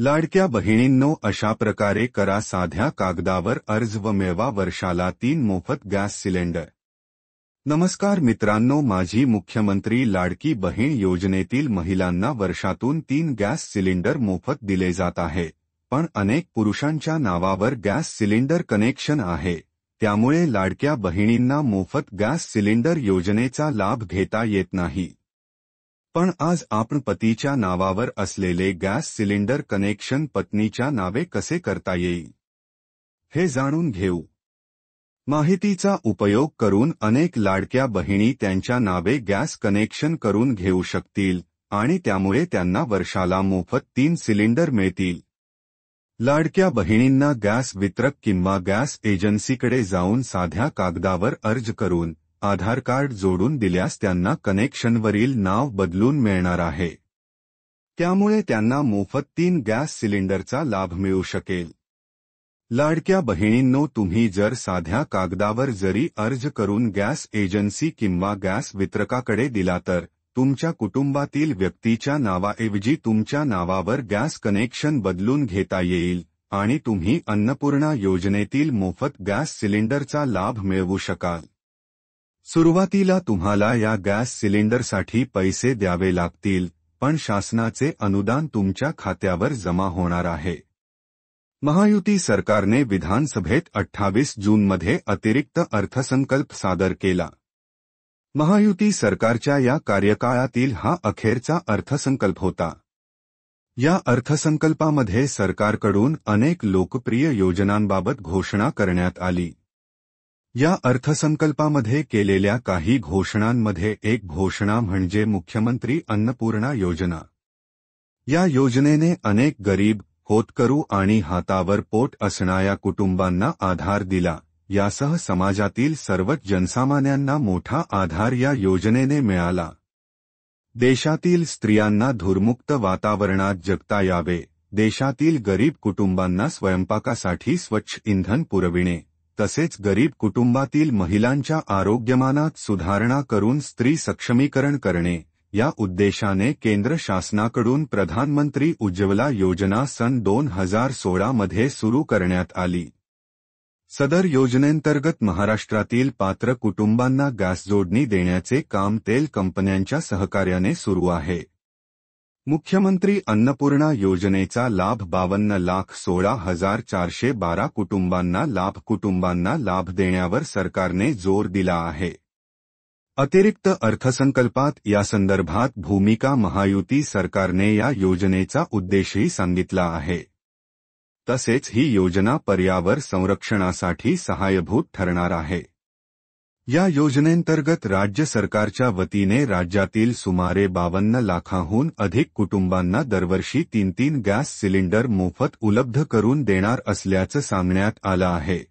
लाडक्या बहिणींनो, अशा प्रकारे करा साध्या कागदावर अर्ज व मिळवा वर्षाला 3 मोफत गॅस सिलेंडर। नमस्कार मित्रांनो, माझी मुख्यमंत्री लाडकी बहीण योजनेतील महिलांना वर्षातून 3 गॅस सिलेंडर मोफत दिले जात आहे। पण अनेक पुरुषांच्या नावावर गॅस सिलेंडर कनेक्शन आहे, त्यामुळे लाडक्या बहिणींना मोफत गॅस सिलेंडर योजनेचा लाभ घेता येत नाही। पण आज आपण पतीच्या नावावर असलेले गॅस सिलेंडर कनेक्शन पत्नीच्या नावे कसे करता येईल हे जाणून घेऊ। माहितीचा उपयोग करून अनेक लाडक्या बहिणी त्यांच्या नावे गॅस कनेक्शन करून घेऊ शकतील आणि त्यामुळे त्यांना वर्षाला मोफत 3 सिलेंडर मिळतील। लाडक्या बहिणींना गॅस वितरक किंवा गॅस एजन्सीकडे जाऊन साध्या कागदावर अर्ज करून आधार कार्ड जोडून दिल्यास त्यांना कनेक्शनवरील नाव बदलून मिळणार आहे। त्यामुळे त्यांना मोफत 3 गॅस सिलेंडरचा लाभ मिळू शकेल। लाडक्या बहिणींनो, तुम्ही जर साध्या कागदावर जरी अर्ज करून गॅस एजन्सी किंवा गॅस वितरकाकडे दिला तर तुमच्या कुटुंबातील व्यक्तीच्या नावाऐवजी तुमच्या नावावर गॅस कनेक्शन बदलून घेता येईल आणि तुम्ही अन्नपूर्णा योजनेतील मोफत गॅस सिलेंडरचा लाभ मिळवू शकाल। सुरुवातीला तुम्हाला या गॅस सिलेंडरसाठी पैसे द्यावे लागतील, पण शासनाचे अनुदान तुमच्या खात्यावर जमा होणार आहे। महायुती सरकारने विधानसभेत 28 जूनमध्ये अतिरिक्त अर्थसंकल्प सादर केला। महायुती सरकारच्या या कार्यकाळातील हा अखेरचा अर्थसंकल्प होता। या अर्थसंकल्पामध्ये सरकारकडून अनेक लोकप्रिय योजनांबाबत घोषणा करण्यात आली। या अर्थसंकल्पामध्ये केलेल्या काही घोषणांमध्ये एक घोषणा म्हणजे मुख्यमंत्री अन्नपूर्णा योजना। या योजनेने अनेक गरीब, होतकरू आणि हातावर पोट असणाऱ्या कुटुंबांना आधार दिला। यासह समाजातील सर्वच जनसामान्यांना मोठा आधार या योजनेने मिळाला। देशातील स्त्रियांना धूरमुक्त वातावरणात जगता यावे, देशातील गरीब कुटुंबांना स्वयंपाकासाठी स्वच्छ इंधन पुरविणे, तसेच गरीब कुटुंबातील महिलांच्या आरोग्यमानात सुधारणा करून स्त्री सक्षमीकरण करणे, या उद्देशाने केंद्र शासनाकडून प्रधानमंत्री उज्ज्वला योजना सन 2016 मध्ये सुरू करण्यात आली। सदर योजनेंतर्गत महाराष्ट्रातील पात्र कुटुंबांना गॅस जोडणी देण्याचे काम तेल कंपन्यांच्या सहकार्याने सुरू आहे। मुख्यमंत्री अन्नपूर्णा योजनेचा लाभ 52,16,412 कुटुंबांना लाभ देण्यावर सरकारने जोर दिला आहे। अतिरिक्त अर्थसंकल्पात यासंदर्भात भूमिका महायुती सरकारने या योजनेचा उद्देशही सांगितला आहे। तसेच ही योजना पर्यावरण संरक्षणासाठी सहाय्यभूत ठरणार आहे। या योजनेंतर्गत राज्य सरकारच्या वतीने राज्यातील सुमारे 52 लाखांहून अधिक कुटुंबांना दरवर्षी 3 गॅस सिलेंडर मोफत उपलब्ध करून देणार असल्याचं सांगण्यात आलं आहे।